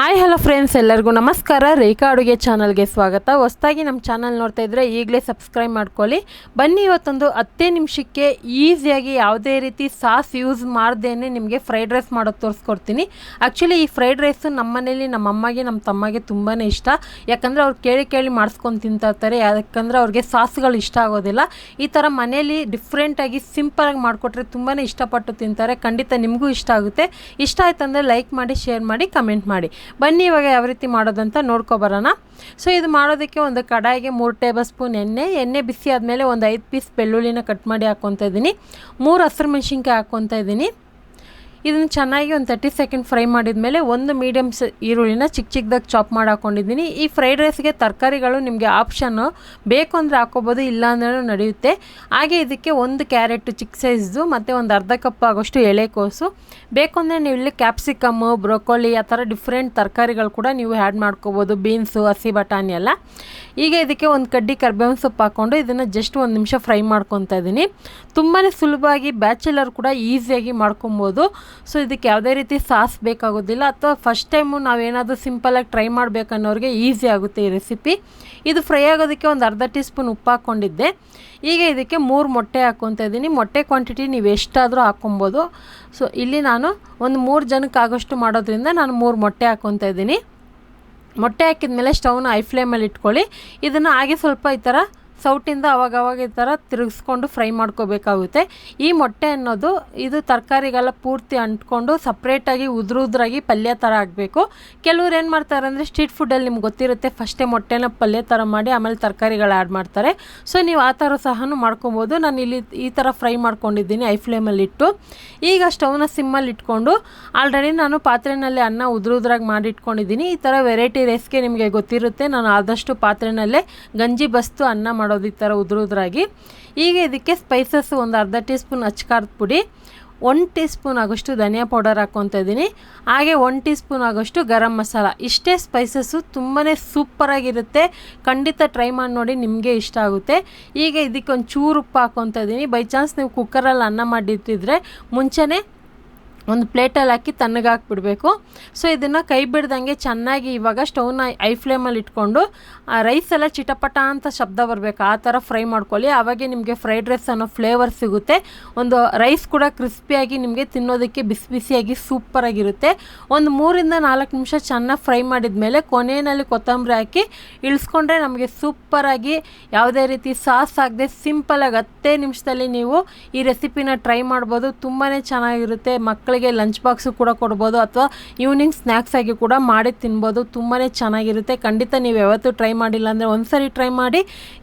Hi hello friends, ಎಲ್ಲರಿಗೂ ನಮಸ್ಕಾರ. ರೇಖಾ ಅಡುಗೆ ಚಾನಲ್ಗೆ ಸ್ವಾಗತ. ಹೊಸದಾಗಿ ನಮ್ಮ ಚಾನಲ್ ನೋಡ್ತಾ ಇದ್ದರೆ ಈಗಲೇ ಸಬ್ಸ್ಕ್ರೈಬ್ ಮಾಡ್ಕೊಳ್ಳಿ. ಬನ್ನಿ, ಇವತ್ತೊಂದು 10 ನಿಮಿಷಕ್ಕೆ ಈಸಿಯಾಗಿ ಯಾವುದೇ ರೀತಿ ಸಾಸ್ ಯೂಸ್ ಮಾಡ್ದೇನೆ ನಿಮಗೆ ಫ್ರೈಡ್ ರೈಸ್ ಮಾಡೋದು ತೋರಿಸ್ಕೊಡ್ತೀನಿ. ಆ್ಯಕ್ಚುಲಿ ಈ ಫ್ರೈಡ್ ರೈಸು ನಮ್ಮ ಮನೇಲಿ ನಮ್ಮ ಅಮ್ಮಗೆ ನಮ್ಮ ತಮ್ಮಗೆ ತುಂಬಾ ಇಷ್ಟ. ಯಾಕಂದರೆ ಅವ್ರು ಕೇಳಿ ಮಾಡ್ಸ್ಕೊಂಡು ತಿಂತಾಯಿರ್ತಾರೆ. ಯಾಕಂದರೆ ಅವ್ರಿಗೆ ಸಾಸ್ಗಳು ಇಷ್ಟ ಆಗೋದಿಲ್ಲ. ಈ ಥರ ಮನೇಲಿ ಡಿಫ್ರೆಂಟಾಗಿ ಸಿಂಪಲಾಗಿ ಮಾಡಿಕೊಟ್ರೆ ತುಂಬಾ ಇಷ್ಟಪಟ್ಟು ತಿಂತಾರೆ. ಖಂಡಿತ ನಿಮಗೂ ಇಷ್ಟ ಆಗುತ್ತೆ. ಇಷ್ಟ ಆಯ್ತಂದರೆ ಲೈಕ್ ಮಾಡಿ, ಶೇರ್ ಮಾಡಿ, ಕಮೆಂಟ್ ಮಾಡಿ. ಬನ್ನಿ, ಇವಾಗ ಯಾವ ರೀತಿ ಮಾಡೋದಂತ ನೋಡ್ಕೊಬರೋಣ. ಸೊ ಇದು ಮಾಡೋದಕ್ಕೆ ಒಂದು ಕಡಾಯಿಗೆ 3 ಟೇಬಲ್ ಸ್ಪೂನ್ ಎಣ್ಣೆ ಬಿಸಿ ಆದಮೇಲೆ ಒಂದು 5 ಪೀಸ್ ಬೆಳ್ಳುಳ್ಳಿನ ಕಟ್ ಮಾಡಿ ಹಾಕ್ಕೊತಾ ಇದ್ದೀನಿ. 3 ಹಸಿರು ಮೆಣಸಿನ್ಕಾಯಿ ಹಾಕ್ಕೊತಾ ಇದ್ದೀನಿ. ಇದನ್ನು ಚೆನ್ನಾಗಿ ಒಂದು 30 ಸೆಕೆಂಡ್ ಫ್ರೈ ಮಾಡಿದ ಮೇಲೆ ಒಂದು ಮೀಡಿಯಮ್ ಈರುಳ್ಳಿನ ಚಿಕ್ಕದಾಗಿ ಚಾಪ್ ಮಾಡಿ ಹಾಕ್ಕೊಂಡಿದ್ದೀನಿ. ಈ ಫ್ರೈಡ್ ರೈಸ್ಗೆ ತರಕಾರಿಗಳು ನಿಮಗೆ ಆಪ್ಷನ್ನು, ಬೇಕು ಅಂದರೆ ಹಾಕ್ಕೋಬೋದು, ಇಲ್ಲ ಅಂದ್ರೂ ನಡೆಯುತ್ತೆ. ಹಾಗೆ ಇದಕ್ಕೆ ಒಂದು ಕ್ಯಾರೆಟ್ ಚಿಕ್ಕ ಸೈಜ್ದು ಮತ್ತು ಒಂದು ಅರ್ಧ ಕಪ್ ಆಗೋಷ್ಟು ಎಳೆಕೋಸು ಬೇಕು ಅಂದರೆ ನೀವು ಇಲ್ಲಿ ಕ್ಯಾಪ್ಸಿಕಮ್ಮು, ಬ್ರೊಕೊಲಿ ಆ ಥರ ಡಿಫ್ರೆಂಟ್ ತರಕಾರಿಗಳು ಕೂಡ ನೀವು ಆ್ಯಡ್ ಮಾಡ್ಕೋಬೋದು. ಬೀನ್ಸು, ಹಸಿ ಬಟಾಣಿ ಎಲ್ಲ. ಈಗ ಇದಕ್ಕೆ ಒಂದು ಕಡ್ಡಿ ಕರಿಬೇವಿನ ಸೊಪ್ಪು ಹಾಕ್ಕೊಂಡು ಇದನ್ನು ಜಸ್ಟ್ 1 ನಿಮಿಷ ಫ್ರೈ ಮಾಡ್ಕೊತಾ ಇದ್ದೀನಿ. ತುಂಬಾ ಸುಲಭವಾಗಿ ಬ್ಯಾಚುಲರ್ ಕೂಡ ಈಸಿಯಾಗಿ ಮಾಡ್ಕೊಬೋದು. ಸೊ ಇದಕ್ಕೆ ಯಾವುದೇ ರೀತಿ ಸಾಸ್ ಬೇಕಾಗೋದಿಲ್ಲ. ಅಥವಾ ಫಸ್ಟ್ ಟೈಮು ನಾವೇನಾದರೂ ಸಿಂಪಲಾಗಿ ಟ್ರೈ ಮಾಡಬೇಕನ್ನೋರಿಗೆ ಈಸಿ ಆಗುತ್ತೆ ಈ ರೆಸಿಪಿ. ಇದು ಫ್ರೈ ಆಗೋದಕ್ಕೆ ಒಂದು ಅರ್ಧ ಟೀ ಸ್ಪೂನ್ ಉಪ್ಪು ಹಾಕ್ಕೊಂಡಿದ್ದೆ. ಈಗ ಇದಕ್ಕೆ 3 ಮೊಟ್ಟೆ ಹಾಕ್ಕೊತಾ ಇದ್ದೀನಿ. ಮೊಟ್ಟೆ ಕ್ವಾಂಟಿಟಿ ನೀವು ಎಷ್ಟಾದರೂ ಹಾಕ್ಕೊಬೋದು. ಸೊ ಇಲ್ಲಿ ನಾನು ಒಂದು 3 ಜನಕ್ಕೆ ಆಗೋಷ್ಟು ಮಾಡೋದ್ರಿಂದ ನಾನು 3 ಮೊಟ್ಟೆ ಹಾಕ್ಕೊತಾ ಇದ್ದೀನಿ. ಮೊಟ್ಟೆ ಹಾಕಿದ ಮೇಲೆ ಸ್ಟವ್ನ ಹೈ ಫ್ಲೇಮಲ್ಲಿ ಇಟ್ಕೊಳ್ಳಿ. ಇದನ್ನು ಹಾಗೆ ಸ್ವಲ್ಪ ಈ ಥರ ಸೌಟಿಂದ ಅವಾಗವಾಗ ಈ ಥರ ತಿರುಗಿಸ್ಕೊಂಡು ಫ್ರೈ ಮಾಡ್ಕೋಬೇಕಾಗುತ್ತೆ. ಈ ಮೊಟ್ಟೆ ಅನ್ನೋದು ಇದು ತರಕಾರಿಗೆಲ್ಲ ಪೂರ್ತಿ ಅಂಟ್ಕೊಂಡು ಸಪ್ರೇಟಾಗಿ ಉದ್ರಾಗಿ ಪಲ್ಯ ಥರ ಆಗಬೇಕು. ಕೆಲವ್ರು ಏನು ಮಾಡ್ತಾರೆ ಅಂದರೆ ಸ್ಟ್ರೀಟ್ ಫುಡ್ಡಲ್ಲಿ ನಿಮ್ಗೆ ಗೊತ್ತಿರುತ್ತೆ, ಫಸ್ಟೇ ಮೊಟ್ಟೆನ ಪಲ್ಯ ಥರ ಮಾಡಿ ಆಮೇಲೆ ತರಕಾರಿಗಳು ಆ್ಯಡ್ ಮಾಡ್ತಾರೆ. ಸೊ ನೀವು ಆ ಥರ ಸಹ ಮಾಡ್ಕೊಬೋದು. ನಾನು ಇಲ್ಲಿ ಈ ಥರ ಫ್ರೈ ಮಾಡ್ಕೊಂಡಿದ್ದೀನಿ ಹೈ ಫ್ಲೇಮಲ್ಲಿಟ್ಟು. ಈಗ ಸ್ಟವ್ನ ಸಿಮ್ಮಲ್ಲಿ ಇಟ್ಕೊಂಡು ಆಲ್ರೆಡಿ ನಾನು ಪಾತ್ರೆಯಲ್ಲಿ ಅನ್ನ ಉದ್ರಾಗಿ ಮಾಡಿ ಇಟ್ಕೊಂಡಿದ್ದೀನಿ. ಈ ಥರ ವೆರೈಟಿ ರೈಸ್ಗೆ ನಿಮಗೆ ಗೊತ್ತಿರುತ್ತೆ, ನಾನು ಆದಷ್ಟು ಪಾತ್ರೆಯಲ್ಲೇ ಗಂಜಿ ಬಸ್ತು ಅನ್ನ ಮಾಡೋದು ಈ ಥರ ಉದ್ರಾಗಿ. ಈಗ ಇದಕ್ಕೆ ಸ್ಪೈಸಸ್ ಒಂದು ಅರ್ಧ ಟೀ ಸ್ಪೂನ್ ಅಚ್ಕಾರದ ಪುಡಿ, 1 ಟೀ ಸ್ಪೂನ್ ಆಗೋಷ್ಟು ಧನಿಯಾ ಪೌಡರ್ ಹಾಕ್ಕೊತಾ ಇದ್ದೀನಿ. ಹಾಗೆ 1 ಟೀ ಸ್ಪೂನ್ ಆಗೋಷ್ಟು ಗರಂ ಮಸಾಲ. ಇಷ್ಟೇ ಸ್ಪೈಸಸ್ಸು ತುಂಬಾ ಸೂಪರಾಗಿರುತ್ತೆ. ಖಂಡಿತ ಟ್ರೈ ಮಾಡಿ ನೋಡಿ, ನಿಮಗೆ ಇಷ್ಟ ಆಗುತ್ತೆ. ಈಗ ಇದಕ್ಕೆ ಒಂದು ಚೂರು ಉಪ್ಪು ಹಾಕ್ಕೊತಾ ಇದ್ದೀನಿ. ಬೈ ಚಾನ್ಸ್ ನೀವು ಕುಕ್ಕರಲ್ಲಿ ಅನ್ನ ಮಾಡಿಟ್ಟಿದ್ರೆ ಮುಂಚೆನೇ ಒಂದು ಪ್ಲೇಟಲ್ಲಿ ಹಾಕಿ ತಣ್ಣಗೆ ಹಾಕ್ಬಿಡಬೇಕು. ಸೊ ಇದನ್ನು ಕೈ ಬಿಡ್ದಂಗೆ ಚೆನ್ನಾಗಿ ಇವಾಗ ಸ್ಟವ್ನ ಐ ಫ್ಲೇಮಲ್ಲಿ ಇಟ್ಕೊಂಡು ಆ ರೈಸ್ ಎಲ್ಲ ಚಿಟಪಟ ಅಂತ ಶಬ್ದ ಬರಬೇಕು, ಆ ಥರ ಫ್ರೈ ಮಾಡ್ಕೊಳ್ಳಿ. ಆವಾಗೆ ನಿಮಗೆ ಫ್ರೈಡ್ ರೈಸ್ ಅನ್ನೋ ಫ್ಲೇವರ್ ಸಿಗುತ್ತೆ. ಒಂದು ರೈಸ್ ಕೂಡ ಕ್ರಿಸ್ಪಿಯಾಗಿ ನಿಮಗೆ ತಿನ್ನೋದಕ್ಕೆ ಬಿಸಿ ಬಿಸಿಯಾಗಿ ಸೂಪರಾಗಿರುತ್ತೆ. ಒಂದು 3 ರಿಂದ 4 ನಿಮಿಷ ಚೆನ್ನಾಗಿ ಫ್ರೈ ಮಾಡಿದ ಮೇಲೆ ಕೊನೆಯಲ್ಲಿ ಕೊತ್ತಂಬರಿ ಹಾಕಿ ಇಳಿಸ್ಕೊಂಡ್ರೆ ನಮಗೆ ಸೂಪರಾಗಿ ಯಾವುದೇ ರೀತಿ ಸಾಸ್ ಆಗದೆ ಸಿಂಪಲಾಗಿ 10 ನಿಮಿಷದಲ್ಲಿ ನೀವು ಈ ರೆಸಿಪಿನ ಟ್ರೈ ಮಾಡ್ಬೋದು. ತುಂಬಾ ಚೆನ್ನಾಗಿರುತ್ತೆ. ಮಕ್ಕಳಿಗೆ ಲಂಚ್ ಬಾಕ್ಸು ಕೂಡ ಕೊಡ್ಬೋದು, ಅಥವಾ ಈವ್ನಿಂಗ್ ಸ್ನ್ಯಾಕ್ಸ್ ಆಗಿ ಕೂಡ ಮಾಡಿ ತಿನ್ಬೋದು. ತುಂಬಾ ಚೆನ್ನಾಗಿರುತ್ತೆ. ಖಂಡಿತ ನೀವು ಯಾವತ್ತೂ ಟ್ರೈ ಮಾಡಿಲ್ಲ ಅಂದರೆ ಒಂದ್ಸರಿ ಟ್ರೈ ಮಾಡಿ.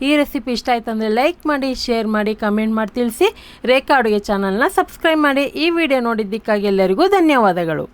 ಈ ರೆಸಿಪಿ ಇಷ್ಟ ಆಯ್ತು ಅಂದರೆ ಲೈಕ್ ಮಾಡಿ, ಶೇರ್ ಮಾಡಿ, ಕಮೆಂಟ್ ಮಾಡಿ ತಿಳಿಸಿ. ರೇಖಾ ಅಡುಗೆ ಚಾನಲ್ನ ಸಬ್ಸ್ಕ್ರೈಬ್ ಮಾಡಿ. ಈ ವಿಡಿಯೋ ನೋಡಿದ್ದಕ್ಕಾಗಿ ಎಲ್ಲರಿಗೂ ಧನ್ಯವಾದಗಳು.